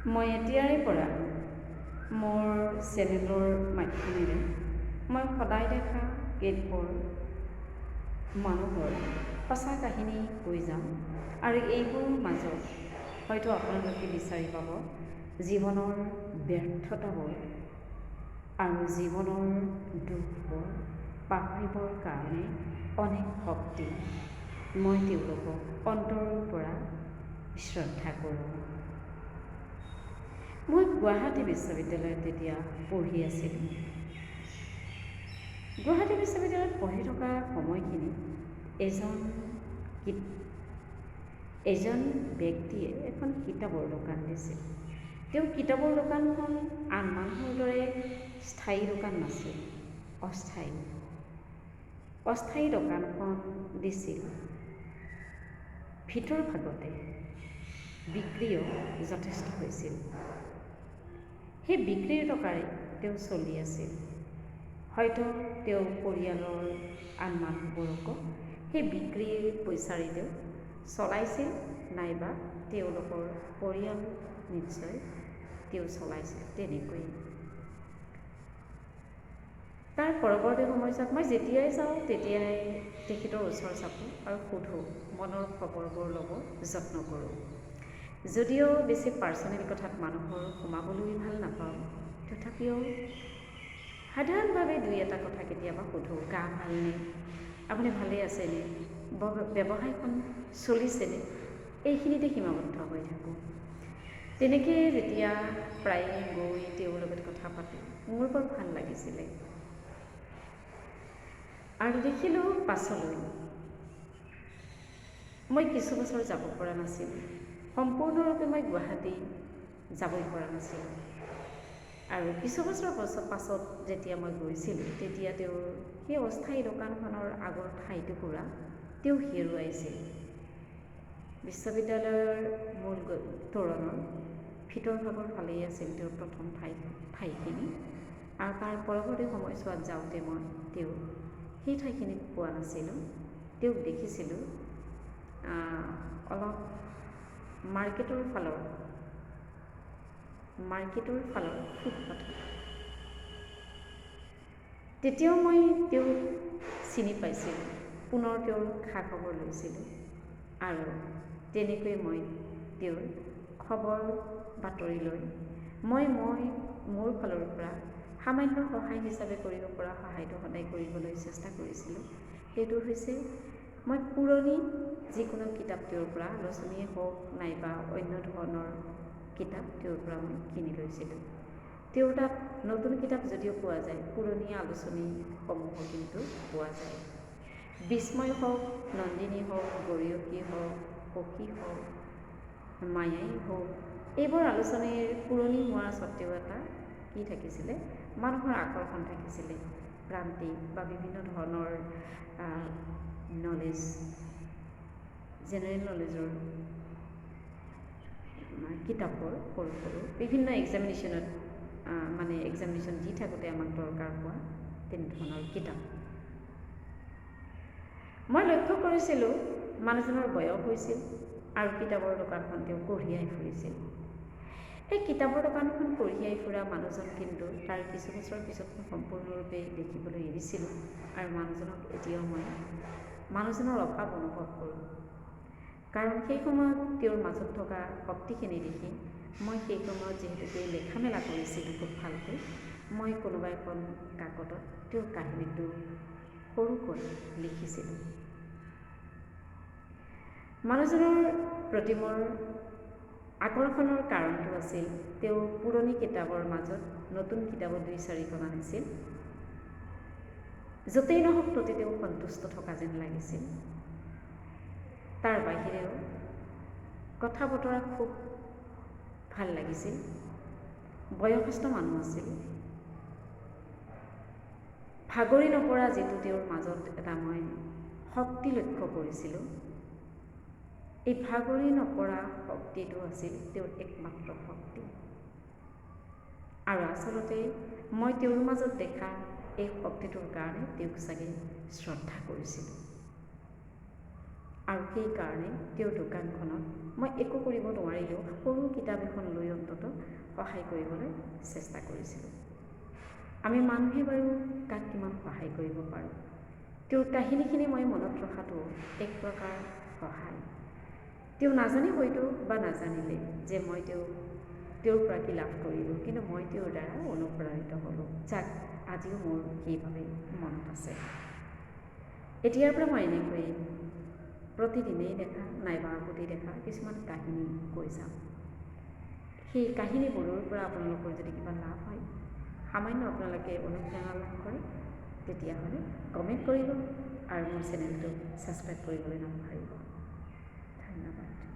মই এতিয়াৰে পৰা মোৰ চেনেলৰ মাধ্যমেৰে মই সদায় দেখা গীতবোৰ মানুহৰ সঁচা কাহিনী কৈ যাম আৰু এইবোৰৰ মাজত হয়তো আপোনালোকে বিচাৰি পাব জীৱনৰ ব্যৰ্থতাবোৰ আৰু জীৱনৰ দুখবোৰ পাহৰিবৰ কাৰণে অনেক শক্তি। মই তেওঁলোকক অন্তৰৰ পৰা শ্ৰদ্ধা কৰোঁ। মই গুৱাহাটী বিশ্ববিদ্যালয়ত তেতিয়া পঢ়ি আছিলোঁ। গুৱাহাটী বিশ্ববিদ্যালয়ত পঢ়ি থকা সময়খিনিত এজন ব্যক্তিয়ে এখন কিতাপৰ দোকান দিছিল। তেওঁ কিতাপৰ দোকানখন আন মানুহৰ দৰে স্থায়ী দোকান নাছিল, অস্থায়ী দোকানখন দিছিল। ভিতৰ ভাগতে বিক্ৰীও যথেষ্ট হৈছিল। সেই বিক্ৰীৰ টকাৰে তেওঁ চলি আছিল। হয়তো তেওঁ পৰিয়ালৰ আন মানুহবোৰকো সেই বিক্ৰীৰ পইচাৰে তেওঁ চলাইছিল, নাইবা তেওঁলোকৰ পৰিয়াল নিশ্চয় তেওঁ চলাইছিল। তেনেকৈ তাৰ পৰৱৰ্তী সময়ছোৱাত মই যেতিয়াই যাওঁ তেতিয়াই তেখেতৰ ওচৰ চাপোঁ আৰু সোধোঁ, মনৰ খবৰবোৰ ল'ব যত্ন কৰোঁ। যদিও বেছি পাৰ্চনেল কথাত মানুহৰ সোমাবলৈ ভাল নাপাওঁ, তথাপিও সাধাৰণভাৱে দুই এটা কথা কেতিয়াবা সোধোঁ। গা ভালনে? আপুনি ভালেই আছেনে? ব্যৱসায়খন চলিছেনে? এইখিনিতে সীমাবদ্ধ হৈ থাকোঁ। তেনেকৈ যেতিয়া প্ৰায় গৈ তেওঁৰ লগত কথা পাতোঁ, মোৰ বৰ ভাল লাগিছিলে। আৰু দেখিলোঁ পাছলৈ মই কিছু বছৰ যাব পৰা নাছিলোঁ। সম্পূৰ্ণৰূপে মই গুৱাহাটী যাবই পৰা নাছিলোঁ। আৰু কিছু বছৰ পাছত যেতিয়া মই গৈছিলোঁ, তেতিয়া তেওঁৰ সেই অস্থায়ী দোকানখনৰ আগৰ ঠাইটুকুৰা তেওঁ হেৰুৱাইছিল। বিশ্ববিদ্যালয়ৰ মূল তোৰণৰ ভিতৰ ভাগৰ ফালেই আছিল তেওঁৰ প্ৰথম ঠাইখিনি। আৰু তাৰ পৰৱৰ্তী সময়ছোৱাত যাওঁতে মই তেওঁক সেই ঠাইখিনিত পোৱা নাছিলোঁ। তেওঁক দেখিছিলোঁ অলপ মাৰ্কেটৰ ফালৰ ফুটপাথত। তেতিয়াও মই তেওঁক চিনি পাইছিলোঁ, পুনৰ তেওঁৰ খা খবৰ লৈছিলোঁ। আৰু তেনেকৈ মই তেওঁৰ খবৰ বাতৰি লৈ মই মোৰ ফালৰ পৰা সামান্য সহায় হিচাপে কৰিব পৰা সহায়টো সদায় কৰিবলৈ চেষ্টা কৰিছিলোঁ। সেইটো হৈছে মই পুৰণি যিকোনো কিতাপ তেওঁৰ পৰা, আলোচনীয়ে হওক নাইবা অন্য ধৰণৰ কিতাপ তেওঁৰ পৰা মই কিনি লৈছিলোঁ। তেওঁৰ তাত নতুন কিতাপ যদিও পোৱা যায়, পুৰণি আলোচনীসমূহো কিন্তু পোৱা যায়। বিস্ময় হওক, নন্দিনী হওক, গৰিয়সী হওক, সখী হওক, মায়াই হওক, এইবোৰ আলোচনীৰ পুৰণি হোৱা স্বত্তেও এটা কি থাকিছিলে, মানুহৰ আকৰ্ষণ থাকিছিলে। প্ৰান্তিক বা বিভিন্ন ধৰণৰ নলেজ, জেনেৰেল নলেজৰ কিতাপবোৰ সৰু সৰু বিভিন্ন এক্সামিনেশ্যন দি থাকোঁতে আমাক দৰকাৰ হোৱা তেনেধৰণৰ কিতাপ। মই লক্ষ্য কৰিছিলোঁ মানুহজনৰ বয়স হৈছিল আৰু কিতাপৰ দোকানখন তেওঁ কঢ়িয়াই ফুৰিছিল। এই কিতাপৰ দোকানখন কঢ়িয়াই ফুৰা মানুহজন কিন্তু তাৰ কিছু বছৰৰ পিছত মই সম্পূৰ্ণৰূপে দেখিবলৈ এৰিছিলোঁ। আৰু মানুহজনক এতিয়াও মই মানুহজনৰ অভাৱ অনুভৱ কৰোঁ। কাৰণ সেই সময়ত তেওঁৰ মাজত থকা শক্তিখিনি দেখি মই সেই সময়ত যিহেতুকে লেখা মেলা কৰিছিলোঁ খুব ভালকৈ, মই কোনোবা এখন কাকতত তেওঁৰ কাহিনীটো সৰুকৈ লিখিছিলোঁ। মানুহজনৰ প্ৰতি মোৰ আকৰ্ষণৰ কাৰণটো আছিল তেওঁ পুৰণি কিতাপৰ মাজত নতুন কিতাপত 2-4খন আনিছিল। য'তেই নহওক ততে তেওঁ সন্তুষ্ট থকা যেন লাগিছিল। তাৰ বাহিৰেও কথা বতৰা খুব ভাল লাগিছিল। বয়সস্থ মানুহ আছিল। ভাগৰি নপৰা যিটো তেওঁৰ মাজত এটা মই শক্তি লক্ষ্য কৰিছিলোঁ, এই ভাগৰি নপৰা শক্তিটো আছিল তেওঁৰ একমাত্ৰ শক্তি। আৰু আচলতে মই তেওঁৰ মাজত দেখা এই শক্তিটোৰ কাৰণে তেওঁক চাগে শ্ৰদ্ধা কৰিছিলোঁ। আৰু সেইকাৰণে তেওঁৰ দোকানখনত মই একো কৰিব নোৱাৰিলেও সৰু কিতাপ এখন লৈ অন্ততঃ সহায় কৰিবলৈ চেষ্টা কৰিছিলোঁ। আমি মানুহে বাৰু কাক কিমান সহায় কৰিব পাৰোঁ? তেওঁৰ কাহিনীখিনি মই মনত ৰখাটো এক প্ৰকাৰ সহায়। তেওঁ নাজানে হয়তো বা নাজানিলে যে মই তেওঁৰ পৰা কি লাভ কৰিলোঁ, কিন্তু মই তেওঁৰ দ্বাৰা অনুপ্ৰাণিত হ'লোঁ, যাক আজিও মোৰ সেইভাৱে মনত আছে। এতিয়াৰ পৰা মই এনেকৈ প্ৰতিদিনেই দেখা নাইবা আগতে দেখা কিছুমান কাহিনী কৈ যাম। সেই কাহিনীবোৰৰ পৰা আপোনালোকৰ যদি কিবা লাভ হয়, সামান্য আপোনালোকে অনুপ্ৰেৰণা লাভ কৰে, তেতিয়াহ'লে কমেণ্ট কৰিব আৰু মোৰ চেনেলটো ছাবস্ক্ৰাইব কৰিবলৈ নাপাহৰিব। ধন্যবাদ।